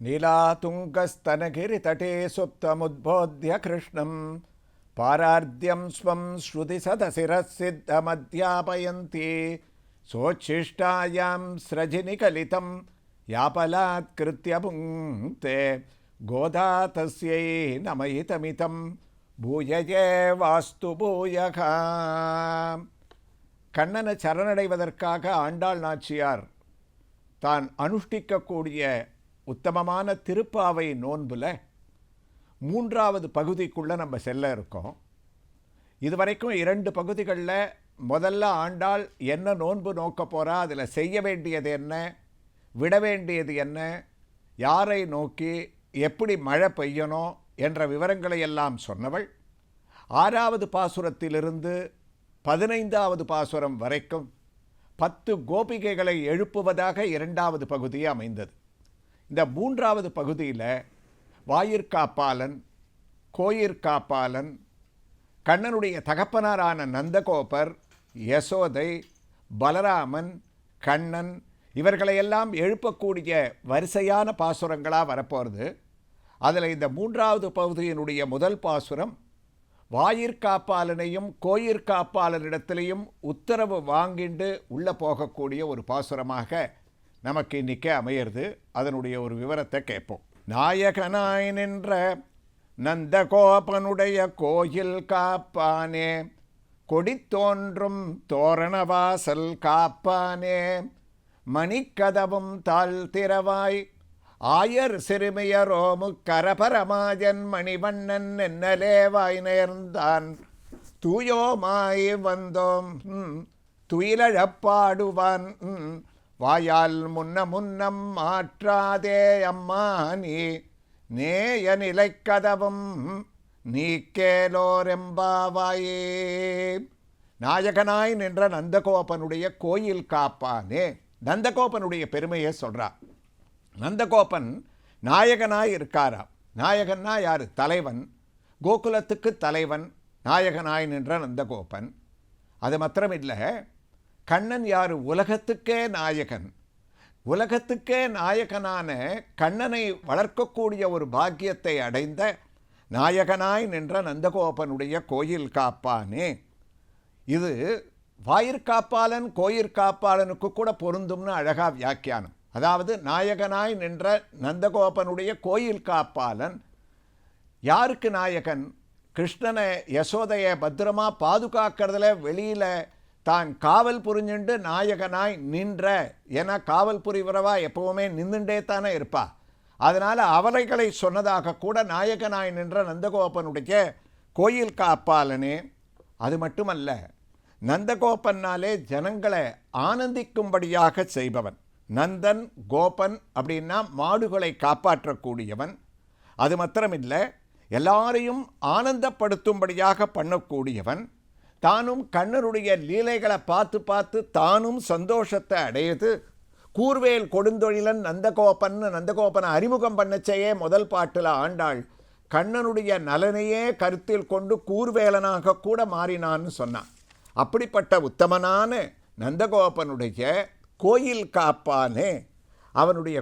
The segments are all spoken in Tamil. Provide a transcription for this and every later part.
नीलातुङ्गस्तनगिरितटे सुप्तमुद्बोध्य कृष्णं पारार्ध्यं स्वं श्रुतिसदशिरःसिद्धमध्यापयन्ति सोच्छिष्टायां स्रजिनिकलितं यापलात्कृत्य पुङ्क्ते गोदा तस्यै नमयितमितं பூயஜே வாஸ்து பூயகா. கண்ணனை சரணடைவதற்காக ஆண்டாள் நாச்சியார் தான் அனுஷ்டிக்கக்கூடிய உத்தமமான திருப்பாவை நோன்பில் 3வது பகுதிக்குள்ளே நம்ம செல்ல இருக்கோம். இதுவரைக்கும் 2 பகுதிகளில் முதல்ல ஆண்டாள் என்ன நோன்பு நோக்க போகிறா, அதில் செய்ய வேண்டியது என்ன, விட வேண்டியது என்ன, யாரை நோக்கி எப்படி மழை பெய்யணும் என்ற விவரங்களை எல்லாம் சொன்னவள் 6வது பாசுரத்திலிருந்து 15வது பாசுரம் வரைக்கும் 10 கோபிகைகளை எழுப்புவதாக 2வது பகுதி அமைந்தது. இந்த 3வது பகுதியில் வாயிற்காப்பாளன், கோயிற்காப்பாளன், கண்ணனுடைய தகப்பனாரான நந்தகோபர், யசோதை, பலராமன், கண்ணன் இவர்களையெல்லாம் எழுப்பக்கூடிய வரிசையான பாசுரங்களாக வரப்போகிறது. அதில் இந்த 3வது பகுதியினுடைய முதல் பாசுரம் வாயிற்காப்பாளனையும் கோயிற்காப்பாளனிடத்திலையும் உத்தரவு வாங்கிண்டு உள்ளே போகக்கூடிய ஒரு பாசுரமாக நமக்கு இன்றைக்கே அமையிறது. அதனுடைய ஒரு விவரத்தை கேட்போம். நாயகனாய் நின்ற நந்தகோபனுடைய கோயில் காப்பானே, கொடி தோன்றும் தோரணவாசல் காப்பானே, மணிக்கதவும் தாழ்த்திரவாய் ஆயர் சிறுமியரோமு கரபரமாஜன் மணிவண்ணன் என்னலே வாய் நேர்ந்தான் தூயோமாய் வந்தோம் துயிலழப்பாடுவான் வாயால் முன்னம் மாற்றாதே அம்மா நீ நேய நிலைக்கதவும் நீ கேலோரெம்பாவாயே. நாயகனாய் நின்ற நந்தகோபனுடைய கோயில் காப்பானே. நந்தகோபனுடைய பெருமையை சொல்கிறார். நந்தகோபன் நாயகனாய் இருக்காராம். நாயகன்னா யார்? தலைவன், கோகுலத்துக்கு தலைவன் நாயகனாய் நின்ற நந்தகோபன். அது மாத்திரமில்லை, கண்ணன் யார்? உலகத்துக்கே நாயகன். உலகத்துக்கே நாயகனான கண்ணனை வளர்க்கக்கூடிய ஒரு பாக்கியத்தை அடைந்த நாயகனாய் நின்ற நந்தகோபனுடைய கோயில் காப்பானே. இது வாயிற்காப்பாளன் கோயிற்காப்பாளனுக்கு கூட பொருந்தும்னு அழகா வியாக்கியானம். அதாவது நாயகனாய் நின்ற நந்தகோபனுடைய கோயில் காப்பாளன் யாருக்கு நாயகன்? கிருஷ்ணனை யசோதையை பத்திரமா பாதுகாக்கிறதுல வெளியில் தான் காவல் புரிஞ்சுண்டு நாயகனாய் நின்ற, ஏன்னா காவல் புரிவரவா எப்பவுமே நின்றுண்டே தானே இருப்பா. அதனால் அவரைகளை சொன்னதாக கூட நாயகனாய் நின்ற நந்தகோபனுடைய கோயில் காப்பாளனே. அது மட்டுமல்ல, நந்தகோபன்னாலே ஜனங்களை ஆனந்திக்கும்படியாக செய்பவன். நந்தன் கோபன் அப்படின்னா மாடுகளை காப்பாற்றக்கூடியவன். அது மாத்திரமில்லை, எல்லாரையும் ஆனந்தப்படுத்தும்படியாக பண்ணக்கூடியவன். தானும் கண்ணனுடைய லீலைகளை பார்த்து பார்த்து தானும் சந்தோஷத்தை அடையுது. கூர்வேல் கொடுந்தொழிலன் நந்தகோபனை அறிமுகம் பண்ணச்சேயே முதல் பாட்டில் ஆண்டாள் கண்ணனுடைய நலனையே கருத்தில் கொண்டு கூர்வேலனாக கூட மாறினான்னு சொன்னான். அப்படிப்பட்ட உத்தமனான நந்தகோபனுடைய கோயில் காப்பானே. அவனுடைய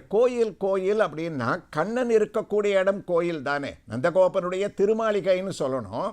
கோயில் அப்படின்னா கண்ணன் இருக்கக்கூடிய இடம் கோயில் தானே. நந்தகோபனுடைய திருமாளிகைன்னு சொல்லணும்.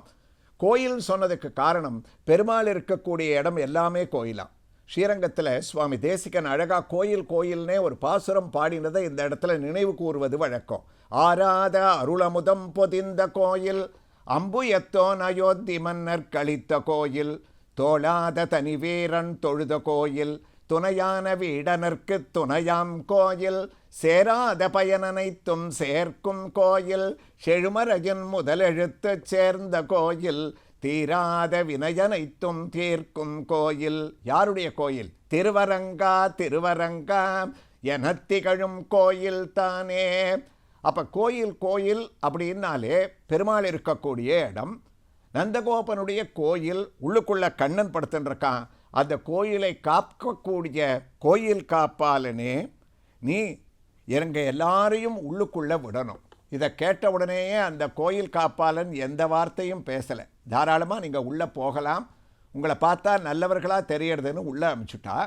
கோயில் சொன்னதுக்கு காரணம் பெருமாள் இருக்கக்கூடிய இடம் எல்லாமே கோயிலாம். ஸ்ரீரங்கத்தில் சுவாமி தேசிகன் அழகா கோயில்னே ஒரு பாசுரம் பாடினதை இந்த இடத்துல நினைவு கூறுவது வழக்கம். ஆராத அருளமுதம் பொதிந்த கோயில், அம்பு எத்தோன் அயோத்தி மன்னர் கழித்த கோயில், தோளாத தனி வீரன் தொழுத கோயில், துணையான வீடனர்க்கு துணையாம் கோயில், சேராத பயனனைத்தும் சேர்க்கும் கோயில், செழுமரஜன் முதலெழுத்து சேர்ந்த கோயில், தீராத வினயனைத்தும் தீர்க்கும் கோயில். யாருடைய கோயில்? திருவரங்கா என திகழும் கோயில் தானே. அப்போ கோயில் அப்படின்னாலே பெருமாள் இருக்கக்கூடிய இடம். நந்தகோபனுடைய கோயில் உள்ளுக்குள்ள கண்ணன் படுத்துருக்கான். அந்த கோயிலை காக்கக்கூடிய கோயில் காப்பாளனே, நீ எங்க எல்லாரையும் உள்ளுக்குள்ளே விடணும். இதை கேட்ட உடனேயே அந்த கோயில் காப்பாளன் எந்த வார்த்தையும் பேசலை. தாராளமாக நீங்கள் உள்ளே போகலாம், உங்களை பார்த்தா நல்லவர்களாக தெரியறதுன்னு உள்ளே அனுப்பிச்சுட்டா.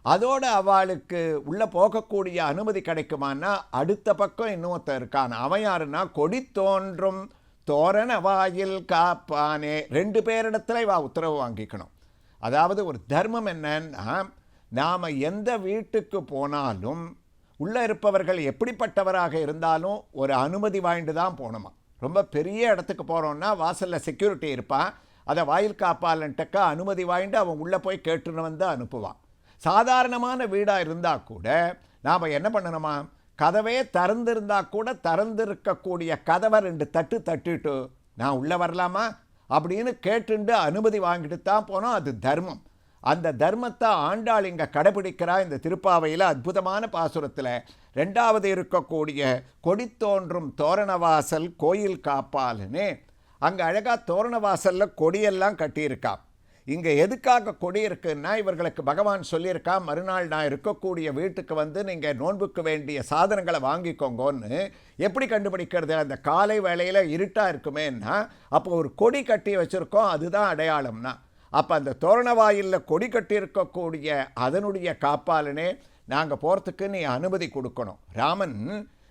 அதோடு அவளுக்கு உள்ளே போகக்கூடிய அனுமதி கிடைக்குமான்னா அடுத்த பக்கம் இன்னொருத்தன் இருக்கான். அவன் யாருன்னா கொடி தோன்றும் தோரண வாயில் காப்பானே. 2 பேரிடத்துல இவ உத்தரவு வாங்கிக்கணும். அதாவது ஒரு தர்மம் என்னன்னா, நாம் எந்த வீட்டுக்கு போனாலும் உள்ளே இருப்பவர்கள் எப்படிப்பட்டவராக இருந்தாலும் ஒரு அனுமதி வாங்கிட்டு தான் போகணுமா. ரொம்ப பெரிய இடத்துக்கு போகிறோன்னா வாசலில் செக்யூரிட்டி இருப்பான், அதை வாயில் காப்பாளன்ட்டக்க அனுமதி வாங்கிட்டு அவன் உள்ளே போய் கேட்டுன்னு வந்து அனுப்புவான். சாதாரணமான வீடாக இருந்தால் கூட நாம் என்ன பண்ணணுமா, கதவே திறந்திருந்தால் கூட திறந்திருக்கக்கூடிய கதவை 2 தட்டு தட்டிட்டு நான் உள்ளே வரலாமா அப்படின்னு கேட்டுண்டு அனுமதி வாங்கிட்டு தான் போனோம். அது தர்மம். அந்த தர்மத்தை ஆண்டாள் இங்கே கடைபிடிக்கிறா. இந்த திருப்பாவையில் அற்புதமான பாசுரத்தில் 2வது இருக்கக்கூடிய கொடி தோன்றும் தோரணவாசல் கோயில் காப்பாலுன்னு அங்கே அழகாக தோரணவாசலில் கொடியெல்லாம் கட்டியிருக்கான். இங்கே எதுக்காக கொடி இருக்குன்னா, இவர்களுக்கு பகவான் சொல்லியிருக்கா, மறுநாள் நான் இருக்கக்கூடிய வீட்டுக்கு வந்து நீங்கள் நோன்புக்கு வேண்டிய சாதனங்களை வாங்கிக்கோங்கன்னு. எப்படி கண்டுபிடிக்கிறது? அந்த காலை வேளையில் இருட்டாக இருக்குமேன்னா அப்போ ஒரு கொடி கட்டி வச்சுருக்கோம், அதுதான் அடையாளம்னா. அப்போ அந்த தோரணவாயிலில் கொடி கட்டி இருக்கக்கூடிய அதனுடைய காப்பாலனே நாங்கள் போகிறதுக்கு நீ அனுமதி கொடுக்கணும். ராமன்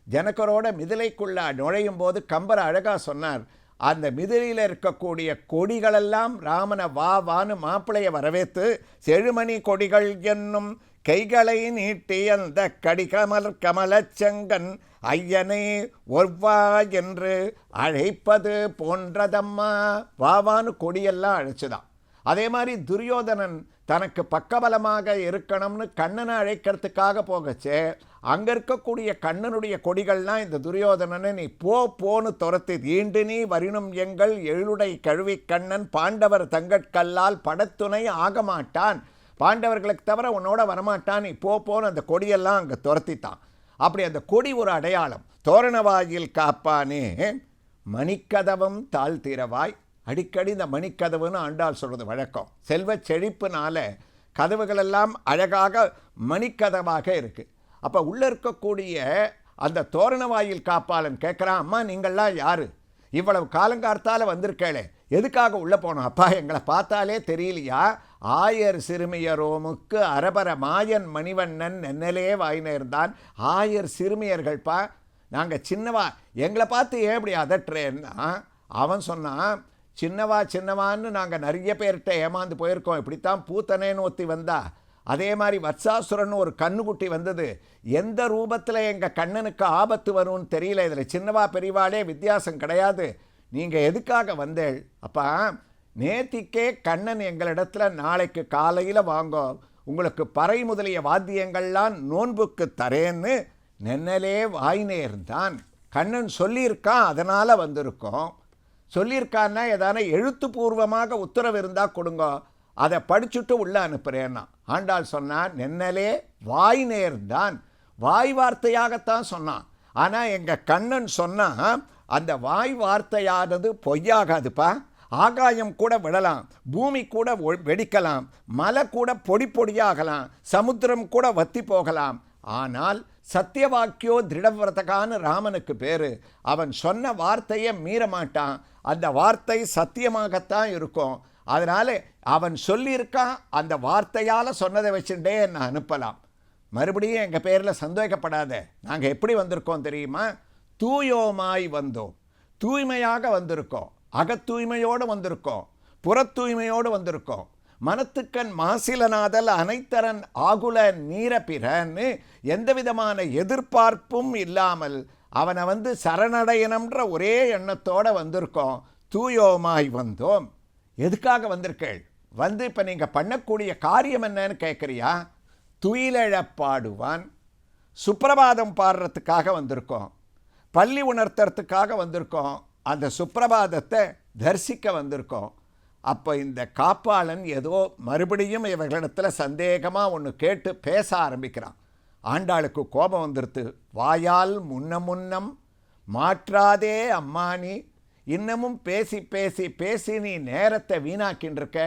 ஜனகரோட மிதிலைக்குள்ளே நுழையும் போது கம்பர் அழகாக சொன்னார், அந்த மிதிலையில் இருக்கக்கூடிய கொடிகளெல்லாம் ராமனை வா வான்னு மாப்பிளையை வரவேற்று செழுமணி கொடிகள் என்னும் கைகளை நீட்டி அந்த கமலச்செங்கன் ஐயனை ஒவ்வா என்று அழைப்பது போன்றதம்மா. வாவான்னு கொடியெல்லாம் அழைச்சுதான். அதே மாதிரி துரியோதனன் தனக்கு பக்கபலமாக இருக்கணும்னு கண்ணனை அழைக்கிறதுக்காக போகச்சே அங்கே இருக்கக்கூடிய கண்ணனுடைய கொடிகள்லாம் இந்த துரியோதனனை நீ போன்னு துரத்தி ஈண்டு நீ வரினும் எங்கள் எழுடை கழுவி கண்ணன் பாண்டவர் தங்கட்கல்லால் படத்துணை ஆக மாட்டான், பாண்டவர்களுக்கு தவிர உன்னோட வரமாட்டான், நீ போன்னு அந்த கொடியெல்லாம் அங்கே துரத்தித்தான். அப்படி அந்த கொடி ஒரு அடையாளம். தோரணவாயில் காப்பானே மணிக்கதவம் தாழ்த்திரவாய். அடிக்கடி இந்த மணிக்கதவுன்னு ஆண்டாள் சொல்கிறது வழக்கம். செல்வ செழிப்புனால கதவுகளெல்லாம் அழகாக மணிக்கதவாக இருக்குது. அப்போ உள்ளே இருக்கக்கூடிய அந்த தோரணவாயில் காப்பாளன் கேட்குறான், அம்மா நீங்கள்லாம் யார், இவ்வளவு காலங்கார்த்தால் வந்திருக்கேளே, எதுக்காக உள்ளே போனோம்? அப்பா எங்களை பார்த்தாலே தெரியலையா, ஆயர் சிறுமியரோமுக்கு அரபர மாயன் மணிவண்ணன் நென்னலே வாய்னேர்தான். ஆயர் சிறுமியர்கள்ப்பா, நாங்கள் சின்னவா, எங்களை பார்த்து ஏன் இப்படி அதட்டுறேன்னா அவன் சொன்னான், சின்னவான்னு நாங்கள் நிறைய பேர்கிட்ட ஏமாந்து போயிருக்கோம். இப்படித்தான் பூத்தனேன்னு ஒத்தி வந்தா, அதே மாதிரி வத்சாசுரன் ஒரு கண்ணுக்குட்டி வந்தது. எந்த ரூபத்தில் எங்கள் கண்ணனுக்கு ஆபத்து வரும்னு தெரியல. இதில் சின்னவா பெரியவாளே வித்தியாசம் கிடையாது. நீங்கள் எதுக்காக வந்தேள்? அப்பா நேத்திக்கே கண்ணன் எங்களிடத்துல நாளைக்கு காலையில் வாங்கோ, உங்களுக்கு பறை முதலிய வாத்தியங்கள்லாம் நோன்புக்கு தரேன்னு நென்னலே வாய்னேர்ந்தான். கண்ணன் சொல்லியிருக்கான், அதனால் வந்திருக்கோம். சொல்லியிருக்கான்னா எதான எழுத்துப்பூர்வமாக உத்தரவு இருந்தால் கொடுங்க, அதை படிச்சுட்டு உள்ளே அனுப்புகிறேன்னா. ஆண்டாள் சொன்னான், நென்னலே வாய் நேர்ந்தான். வாய் வார்த்தையாகத்தான் சொன்னான். ஆனால் எங்கள் கண்ணன் சொன்னால் அந்த வாய் வார்த்தையானது பொய்யாகாதுப்பா. ஆகாயம் கூட விடலாம், பூமி கூட வெடிக்கலாம், மலை கூட பொடி பொடியாகலாம், சமுத்திரம் கூட வத்தி போகலாம். ஆனால் சத்தியவாக்கியோ திருடவிரதகான்னு ராமனுக்கு பேர். அவன் சொன்ன வார்த்தையை மீற மாட்டான். அந்த வார்த்தை சத்தியமாகத்தான் இருக்கும். அதனால் அவன் சொல்லியிருக்கான், அந்த வார்த்தையால் சொன்னதை வச்சுட்டே என்னை அனுப்பலாம். மறுபடியும் எங்கள் பேரில் சந்தேகப்படாத. நாங்கள் எப்படி வந்திருக்கோம் தெரியுமா? தூயோமாய் வந்தோம், தூய்மையாக வந்திருக்கோம், அகத்தூய்மையோடு வந்திருக்கோம், புறத்தூய்மையோடு வந்திருக்கோம். மனத்துக்கண் மாசிலனாதல் அனைத்தரன் ஆகுல நீரபிறன்னு எந்த விதமான எதிர்பார்ப்பும் இல்லாமல் அவனை சரணடையணுன்ற ஒரே எண்ணத்தோடு வந்திருக்கோம். தூயோமாய் வந்தோம். எதுக்காக வந்திருக்கள்? இப்போ நீங்கள் பண்ணக்கூடிய காரியம் என்னன்னு கேட்குறியா? துயிலெழப்பாடுவான். சுப்பிரபாதம் பாடுறதுக்காக வந்திருக்கோம், பள்ளி உணர்த்துறதுக்காக வந்திருக்கோம், அந்த சுப்பிரபாதத்தை தரிசிக்க வந்திருக்கோம். அப்போ இந்த காப்பாளன் ஏதோ மறுபடியும் இவர்களிடத்தில் சந்தேகமாக ஒன்று கேட்டு பேச ஆரம்பிக்கிறான். ஆண்டாளுக்கு கோபம் வந்துடுத்து. வாயால் முன்னம் மாற்றாதே அம்மானி, இன்னமும் பேசி பேசி பேசி நீ நேரத்தை வீணாக்கின்றிருக்க.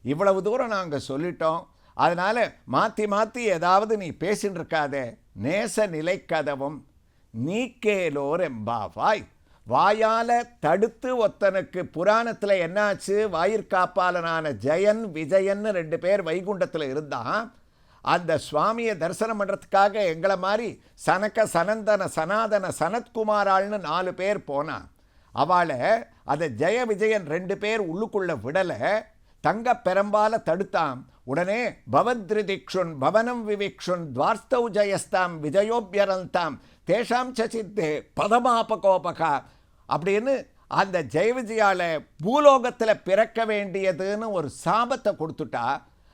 இவ்வளவு தூரம் நாங்கள் சொல்லிட்டோம், அதனால் மாற்றி மாற்றி ஏதாவது நீ பேசின்னு இருக்காதே. நேச நிலைக்கதவும் நீக்கேலோர் எம்பாவாய். வாயால் தடுத்து ஒத்தனுக்கு புராணத்தில் என்னாச்சு? வாயிற்காப்பாளனான ஜெயன் விஜயன்னு 2 பேர் வைகுண்டத்தில் இருந்தான். அந்த சுவாமியை தரிசனம் பண்ணுறதுக்காக எங்களை மாதிரி சனக சனந்தன சனாதன சனத்குமாராள்னு 4 பேர் போனான். அவளை அதை ஜெய விஜயன் 2 பேர் உள்ளுக்குள்ளே விடலை, தங்க பெரம்பால தடுத்தான். உடனே பவத்ரிதிக்ஷுன் பவனம் விவிக்ஷுன் துவார்ஸ்தௌ ஜயஸ்தாம் விஜயோபியரந்தாம் தேஷாம் சசித்தே பதமாபகோபகா அப்படின்னு அந்த ஜெய விஜயால பூலோகத்தில் பிறக்க வேண்டியதுன்னு ஒரு சாபத்தை கொடுத்துட்டா.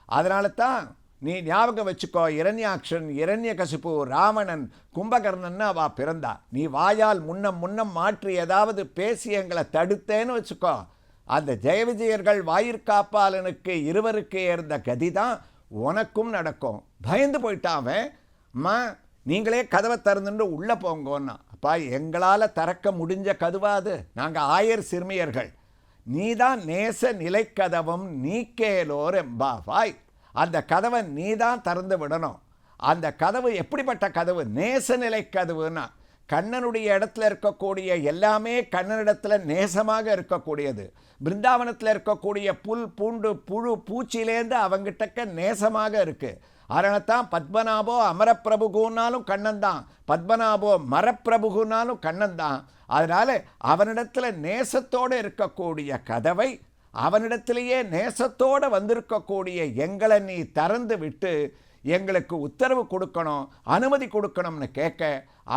அதனால தான் நீ ஞாபகம் வச்சுக்கோ, இரண்யாக்ஷன் இரண்யகசிப்பு ராவணன் கும்பகர்ணன் அவள் பிறந்தா. நீ வாயால் முன்னம் மாற்றி ஏதாவது பேசி எங்களை தடுத்தேன்னு வச்சுக்கோ, அந்த ஜெய விஜயர்கள் வாயிற்காப்பாளனுக்கு இருவருக்கு ஏற்ற கதி தான் உனக்கும் நடக்கும். பயந்து போயிட்டாவன். அம்மா நீங்களே கதவை திறந்துட்டு உள்ளே போங்கோன்னா. அப்பா எங்களால் திறக்க முடிஞ்ச கதவாது, நாங்கள் 1000 சிறுமியர்கள், நீ தான் நேச நிலைக்கதவும் நீக்கேலோர் எம்பாவாய். அந்த கதவை நீ தான் திறந்து விடணும். அந்த கதவு எப்படிப்பட்ட கதவு? நேசநிலை கதவுன்னா கண்ணனுடைய இடத்துல இருக்கக்கூடிய எல்லாமே கண்ணனிடத்தில் நேசமாக இருக்கக்கூடியது. பிருந்தாவனத்தில் இருக்கக்கூடிய புல் பூண்டு புழு பூச்சியிலேருந்து அவங்கிட்டக்க நேசமாக இருக்குது. அதனால தான் பத்மநாபோ அமரப்பிரபுகுன்னாலும் கண்ணன் தான், பத்மநாபோ மரப்பிரபுகுன்னாலும் கண்ணன் தான். அதனால் அவனிடத்தில் நேசத்தோடு இருக்கக்கூடிய கதவை அவனிடத்திலேயே நேசத்தோடு வந்திருக்கக்கூடிய எங்களை நீ திறந்து விட்டு எங்களுக்கு உத்தரவு கொடுக்கணும், அனுமதி கொடுக்கணும்னு கேட்க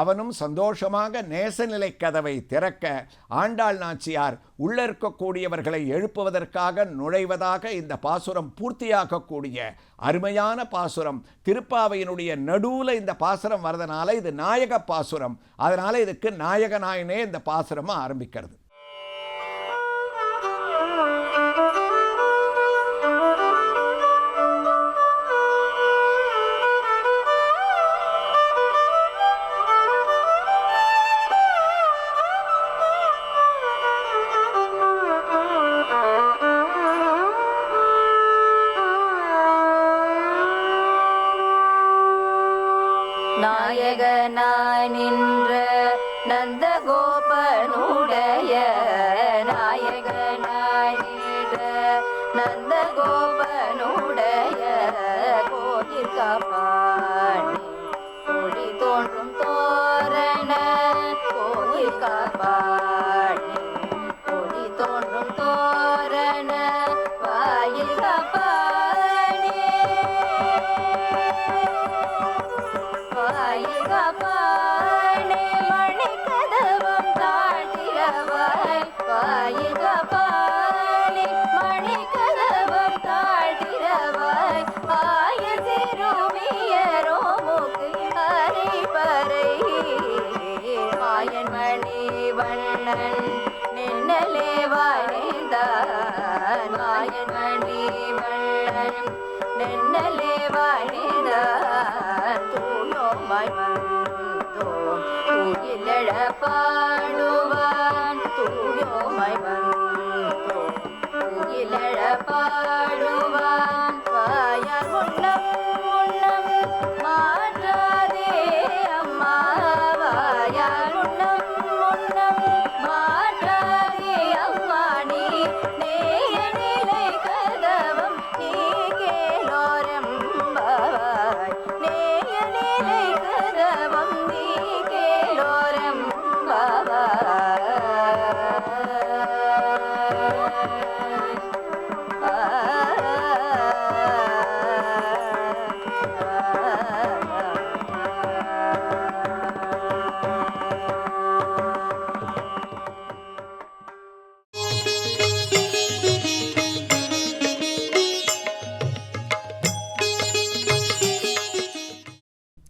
அவனும் சந்தோஷமாக நேசநிலை கதவை திறக்க ஆண்டாள் நாச்சியார் உள்ள இருக்கக்கூடியவர்களை எழுப்புவதற்காக நுழைவதாக இந்த பாசுரம் பூர்த்தியாகக்கூடிய அருமையான பாசுரம். திருப்பாவையினுடைய நடுவில் இந்த பாசுரம் வரதுனால இது நாயக பாசுரம். அதனால் இதுக்கு நாயகனாயனே இந்த பாசுரம் ஆரம்பிக்கிறது. நாயகனாய் நின்ற நந்தகோபனுடைய நாயகனாய் நின்ற நந்தகோபனுடைய கோயில் காப்பானே ஒளி தோன்றும் தோரண கோயில் காப்பானே ஒளி தோன்றும் தோரண வாயில் காப்பானே வாயில் காப்பானே மணிக்கதவம் தாழ்த்திரவாய் வாயில் காப்பானே மணிக்கதவம் தாழ்த்திரவாய் ஆய சிறுமியரோமுக்கு அரைபறை மாயன் மணி வண்ணன் நின்னலே வாழ்ந்தான் மாயன் மணி வண்ணன் நின்னலே வாழ்ந்தான் தூயோமாய் வந்தோம் தூயிலழ பாடுவான் தூயோமாய் வந்தோம் தூயிலழ பாடுவான் வாயார் முன்னம் முன்னம் மாற்றாதே அம்மா வாயார் முன்னம் முன்னம் மாற்றாதே அம்மா நீ நேய நிலை கதவம் நீ கேளோரம்பாவாய் நேய நிலை கதவம் நீ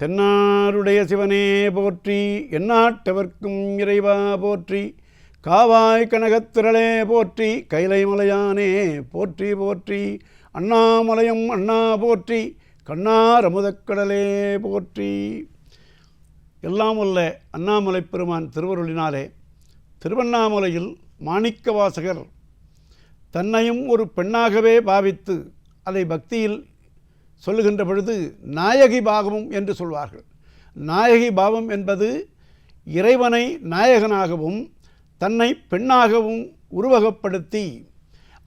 தென்னாருடைய சிவனே போற்றி, எந்நாட்டவர்க்கும் இறைவா போற்றி, காவாய் கனகத்திரளே போற்றி, கைலை மலையானே போற்றி போற்றி, அண்ணாமலையும் அண்ணா போற்றி, கண்ணார் அமுதக்கடலே போற்றி. எல்லாம் உள்ள அண்ணாமலை பெருமான் திருவருளினாலே திருவண்ணாமலையில் மாணிக்க வாசகர் தன்னையும் ஒரு பெண்ணாகவே பாவித்து அதை பக்தியில் சொல்லுகின்ற பொழுது நாயகி பாவம் என்று சொல்வார்கள். நாயகி பாவம் என்பது இறைவனை நாயகனாகவும் தன்னை பெண்ணாகவும் உருவகப்படுத்தி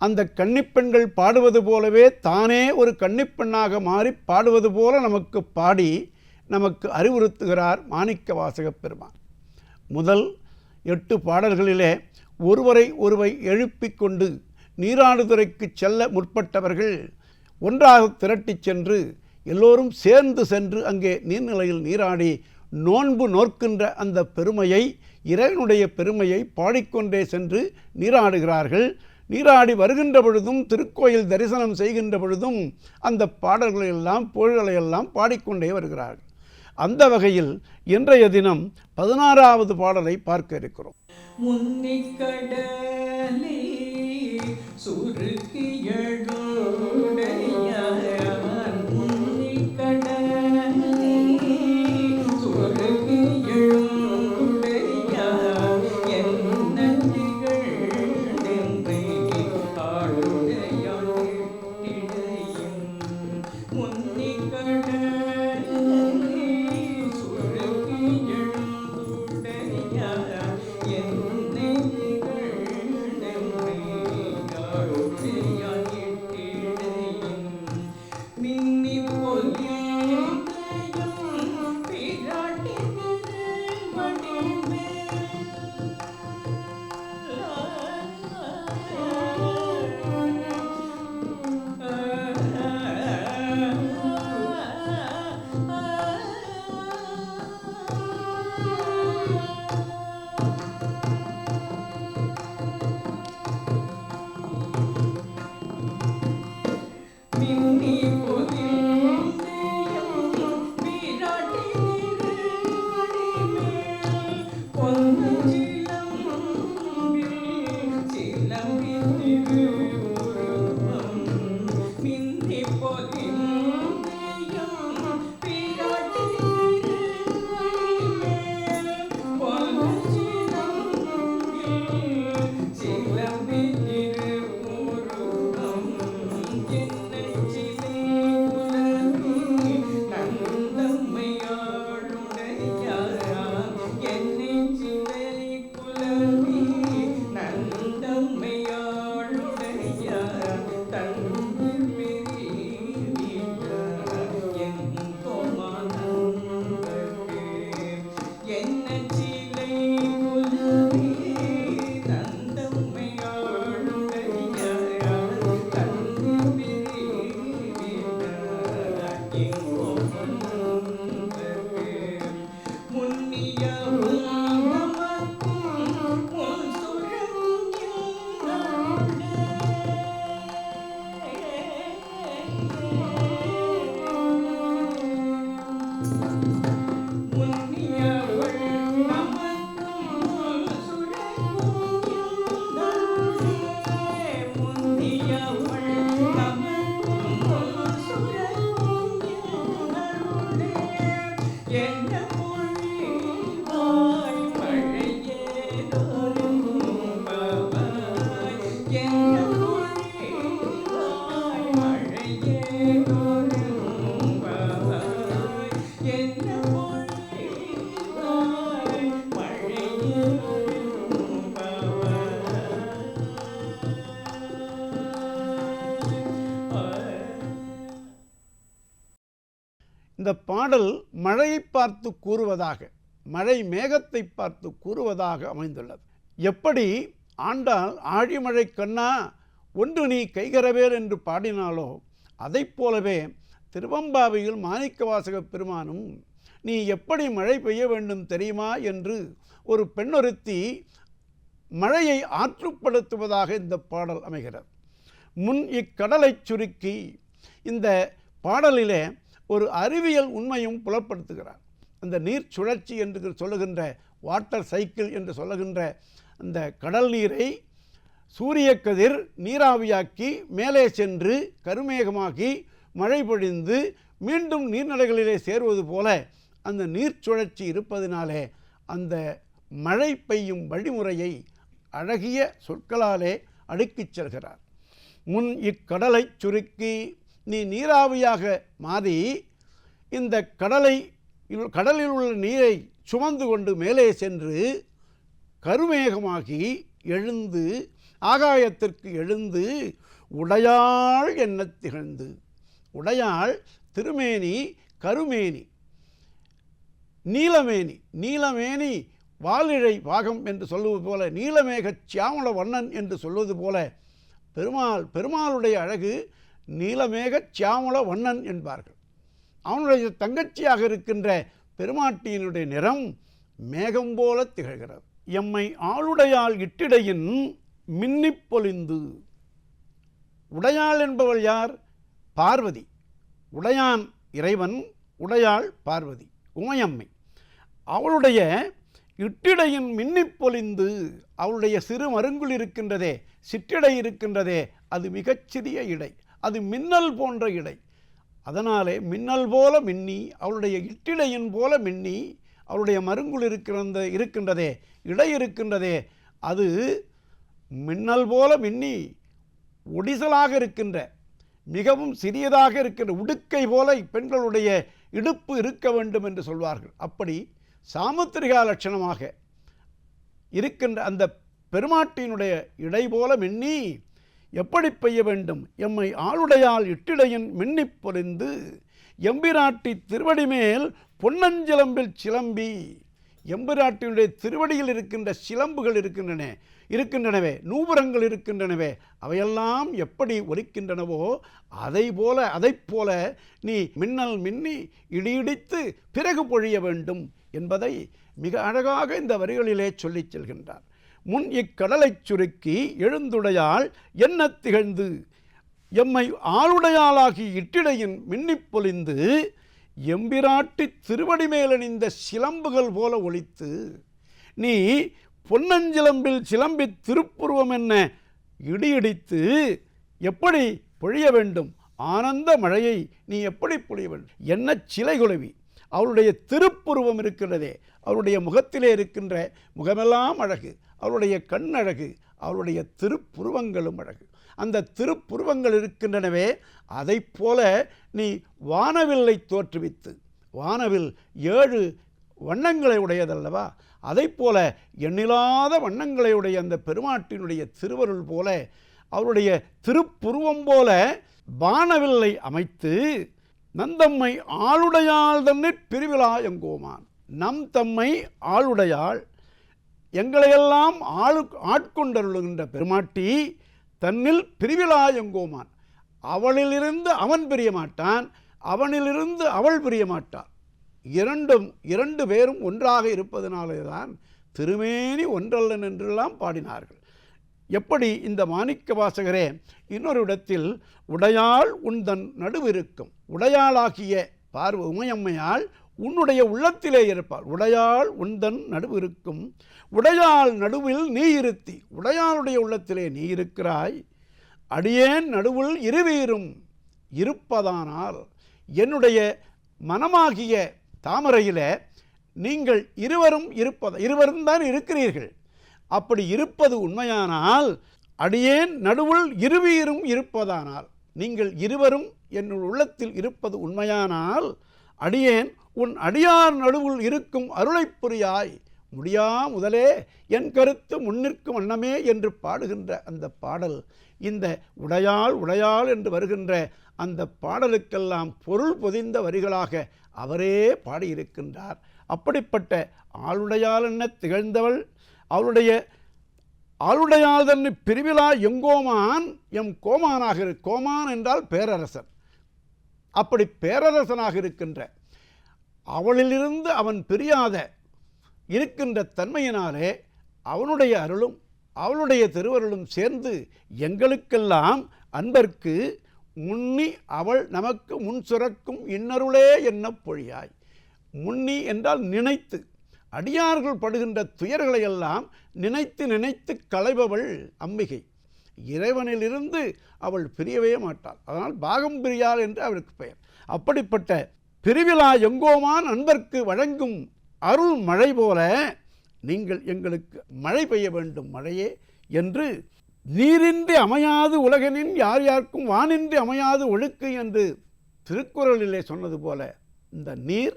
அந்த கன்னிப்பெண்கள் பாடுவது போலவே தானே ஒரு கன்னிப்பெண்ணாக மாறி பாடுவது போல நமக்கு பாடி நமக்கு அறிவுறுத்துகிறார் மாணிக்கவாசகப் பெருமான். முதல் 8 பாடல்களிலே ஒருவரை எழுப்பிக் கொண்டு நீராடுதுறைக்கு செல்ல முற்பட்டவர்கள் ஒன்றாக திரட்டிச் சென்று எல்லோரும் சேர்ந்து சென்று அங்கே நீர்நிலையில் நீராடி நோன்பு நோக்கின்ற அந்த பெருமையை, இறைவனுடைய பெருமையை பாடிக்கொண்டே சென்று நீராடுகிறார்கள். நீராடி வருகின்ற பொழுதும் திருக்கோயில் தரிசனம் செய்கின்ற பொழுதும் அந்த பாடல்களையெல்லாம் புகழ்களையெல்லாம் பாடிக்கொண்டே வருகிறார்கள். அந்த வகையில் இன்றைய தினம் 16வது பாடலை பார்க்க இருக்கிறோம். இந்த பாடல் மழையை பார்த்து கூறுவதாக, மழை மேகத்தை பார்த்து கூறுவதாக அமைந்துள்ளது. எப்படி ஆண்டாள் ஆழிமழை கண்ணா ஒன்று நீ கைகரவேல் என்று பாடினாலோ அதைப் போலவே திருவம்பாவையில் மாணிக்கவாசகப் பெருமானும் நீ எப்படி மழை பெய்ய வேண்டும் தெரியுமா என்று ஒரு பெண்ணொருத்தி மழையை ஆற்றுப்படுத்துவதாக இந்த பாடல் அமைகிறது. முன் இக்கடலைச் சுருக்கி இந்த பாடலிலே ஒரு அறிவியல் உண்மையும் புலப்படுத்துகிறார். அந்த நீர் சுழற்சி என்று சொல்லுகின்ற வாட்டர் சைக்கிள் என்று சொல்லுகின்ற அந்த கடல் நீரை சூரிய கதிர் நீராவியாக்கி மேலே சென்று கருமேகமாக்கி மழை பொழிந்து மீண்டும் நீர்நிலைகளிலே சேருவது போல அந்த நீர் சுழற்சி இருப்பதினாலே அந்த மழை பெய்யும் வழிமுறையை அழகிய சொற்களாலே அடுக்கிச் செல்கிறார். முன் இக்கடலை சுருக்கி நீ நீராவியாக மாறி இந்த கடலில் உள்ள நீரை சுமந்து கொண்டு மேலே சென்று கருமேகமாகி எழுந்து ஆகாயத்திற்கு எழுந்து உடையாள் என்னத் திகழ்ந்து. உடையாள் திருமேனி கருமேனி, நீலமேனி. நீலமேனி வாலிழை பாகம் என்று சொல்லுவது போல, நீலமேக சியாமள வண்ணன் என்று சொல்வது போல, பெருமாளுடைய அழகு நீலமேக சியாமள வண்ணன் என்பார்கள். அவனுடைய தங்கச்சியாக இருக்கின்ற பெருமாட்டியினுடைய நிறம் மேகம் போல திகழ்கிறது. எம்மை ஆளுடையாள் இட்டிடையின் மின்னிப் பொலிந்து. உடையாள் என்பவள் யார்? பார்வதி. உடையான் இறைவன், உடையாள் பார்வதி, உமையம்மை. அவளுடைய இட்டிடையின் மின்னிப் பொலிந்து. அவளுடைய சிறு மருங்குள் இருக்கின்றதே, சிற்றிடை இருக்கின்றதே, அது மிகச்சிறிய இடை, அது மின்னல் போன்ற இடை. அதனாலே மின்னல் போல மின்னி, அவளுடைய இட்டிடையின் போல மின்னி, அவளுடைய மருங்குள் இருக்கின்றதே, இடை இருக்கின்றதே, அது மின்னல் போல மின்னி ஒடிசலாக இருக்கின்ற, மிகவும் சிறியதாக இருக்கின்ற உடுக்கை போல பெண்களுடைய இடுப்பு இருக்க வேண்டும் என்று சொல்வார்கள். அப்படி சாமுத்திரிகா லட்சணமாக இருக்கின்ற அந்த பெருமாட்டியினுடைய இடை போல மின்னி எப்படி பெய்ய வேண்டும்? எம்மை ஆளுடையால் இட்டிடையின் மின்னிப் பொலிந்து. எம்பிராட்டி திருவடி மேல் பொன்னஞ்சிலம்பில் சிலம்பி. எம்பிராட்டியுடைய திருவடியில் இருக்கின்ற சிலம்புகள் இருக்கின்றனவே, நூபுரங்கள் இருக்கின்றனவே, அவையெல்லாம் எப்படி ஒலிக்கின்றனவோ அதைப் போல நீ மின்னல் மின்னி இடியிடித்து பிறகு பொழிய வேண்டும் என்பதை மிக அழகாக இந்த வரிகளிலே சொல்லிச் செல்கின்றார். முன் இக்கடலைச் சுருக்கி எழுந்துடையாள் என்ன திகழ்ந்து. எம்மை ஆளுடையாளாகி இட்டிடையின் மின்னிப் பொலிந்து. எம்பிராட்டி திருவடி மேலணிந்த சிலம்புகள் போல ஒலித்து. நீ பொன்னஞ்சிலம்பில் சிலம்பி திருப்புருவம் என்ன இடியிடித்து எப்படி பொழிய வேண்டும்? ஆனந்த மழையை நீ எப்படி பொழிய வேண்டும்? என்ன சிலை குலவி. அவளுடைய திருப்புருவம் இருக்கிறதே, அவருடைய முகத்திலே இருக்கின்ற முகமெல்லாம் அழகு, அவருடைய கண் அழகு, அவருடைய திருப்புருவங்களும் அழகு. அந்த திருப்புருவங்கள் இருக்கின்றனவே, அதை போல நீ வானவில்லை தோற்றுவித்து. வானவில் 7 வண்ணங்களை உடையதல்லவா? அதை போல எண்ணிலாத வண்ணங்களை உடைய அந்த பெருமாட்டினுடைய திருவருள் போல, அவருடைய திருப்புருவம் போல வானவில்லை அமைத்து. நந்தம்மை ஆளுடையாள் தன்னிற் பிரிவிழா எங்கோமான். நம் தம்மை ஆளுடையாள், எங்களையெல்லாம் ஆட்கொண்டருளுகின்ற பெருமாட்டி தன்னில் பிரிவிழா எங்கோமான். அவளிலிருந்து அவன் பிரிய மாட்டான், அவனிலிருந்து அவள் பிரிய மாட்டாள். இரண்டு பேரும் ஒன்றாக இருப்பதனாலே தான் திருமேனி ஒன்றல்லன் என்றெல்லாம் பாடினார்கள். எப்படி இந்த மாணிக்க வாசகரே இன்னொரு இடத்தில் உடையாள் உந்தன் நடுவிருக்கும். உடையாளாகிய உமையம்மையால் உன்னுடைய உள்ளத்திலே இருப்பாள். உடையாள் உந்தன் நடுவிருக்கும். உடையாள் நடுவில் நீ இருத்தி. உடையாளுடைய உள்ளத்திலே நீ இருக்கிறாய். அடியேன் நடுவில் இருவீரும் இருப்பதானால், என்னுடைய மனமாகிய தாமரையிலே நீங்கள் இருவரும் தான் இருக்கிறீர்கள். அப்படி இருப்பது உண்மையானால், அடியேன் நடுவில் இருவீரும் இருப்பதானால், நீங்கள் இருவரும் என்னுள் உள்ளத்தில் இருப்பது உண்மையானால், அடியேன் உன் அடியார் நடுவில் இருக்கும் அருளை புரியாய். முடியா முதலே என் கருத்து முன்னிற்கும் வண்ணமே என்று பாடுகின்ற அந்த பாடல், இந்த உடையாள் என்று வருகின்ற அந்த பாடலுக்கெல்லாம் பொருள் பொதிந்த வரிகளாக அவரே பாடியிருக்கின்றார். அப்படிப்பட்ட ஆளுடையாள் என்ன திகழ்ந்தவள், அவளுடைய ஆளுடையாள் தன்னை பிரிவிழா எங்கோமான் எம் கோமானாக கோமான் என்றால் பேரரசன். அப்படி பேரரசனாக இருக்கின்ற அவளிலிருந்து அவன் பிரியாத இருக்கின்ற தன்மையினாலே அவனுடைய அருளும் அவளுடைய திருவருளும் சேர்ந்து எங்களுக்கெல்லாம் அன்பர்க்கு முன்னி அவள் நமக்கு முன் சுரக்கும் இன்னருளே என்ன பொழியாய். முன்னி என்றால் நினைத்து, அடியார்கள் படுகின்ற துயர்களையெல்லாம் நினைத்து நினைத்து களைபவள் அம்பிகை. இறைவனிலிருந்து அவள் பிரியவே மாட்டாள். அதனால் பாகம் பிரியாள் என்று அவளுக்கு பெயர். அப்படிப்பட்ட பிரிவிழா எங்கோமான் அன்பர்க்கு வழங்கும் அருள் மழை போல நீங்கள் எங்களுக்கு மழை பெய்ய வேண்டும் மழையே என்று. நீரின்றி அமையாது உலகனின் யார் யாருக்கும் வானின்றி அமையாது ஒழுக்கு என்று திருக்குறளிலே சொன்னது போல, இந்த நீர்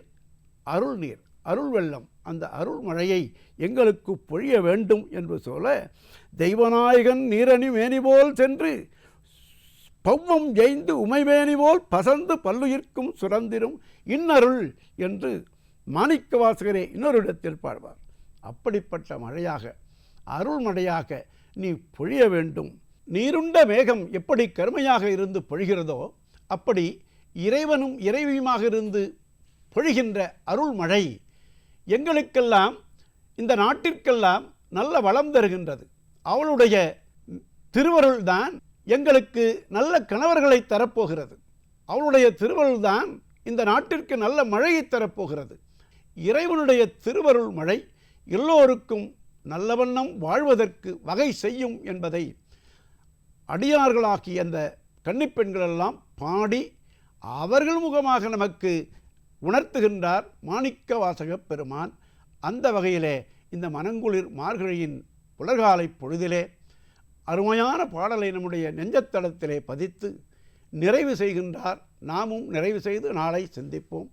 அருள் வெள்ளம், அந்த அருள் மழையை எங்களுக்கு பொழிய வேண்டும் என்று சொல்ல, தெய்வநாயகன் நீரணி மேனி போல் சென்று பவ்வம் ஜெய்ந்து உமைவேணி போல் பசந்து பல்லுயிர்க்கும் சுரந்திரும் இன்னருள் என்று மாணிக்கவாசகரே இன்னொரு இடத்தில் பாடுவார். அப்படிப்பட்ட மழையாக, அருள் மழையாக நீ பொழிய வேண்டும். நீருண்ட மேகம் எப்படி கருமையாக இருந்து பொழிகிறதோ அப்படி இறைவனும் இறைவியுமாக இருந்து பொழிகின்ற அருள் மழை எங்களுக்கெல்லாம், இந்த நாட்டிற்கெல்லாம் நல்ல வளம் தருகின்றது. அவளுடைய திருவருள்தான் எங்களுக்கு நல்ல கணவர்களை தரப்போகிறது. அவளுடைய திருவருள்தான் இந்த நாட்டிற்கு நல்ல மழையை தரப்போகிறது. இறைவனுடைய திருவருள் மழை எல்லோருக்கும் நல்ல வண்ணம் வாழ்வதற்கு வகை செய்யும் என்பதை அடியார்களாகிய அந்த கன்னிப்பெண்களெல்லாம் பாடி அவர்கள் முகமாக நமக்கு உணர்த்துகின்றார் மாணிக்கவாசகப் பெருமான். அந்த வகையிலே இந்த மனங்குளிர் மார்கழியின் புலர்காலை பொழுதிலே அருமையான பாடலை நம்முடைய நெஞ்சத்தளத்திலே பதித்து நிறைவு செய்கின்றார். நாமும் நிறைவு செய்து நாளை சிந்திப்போம்.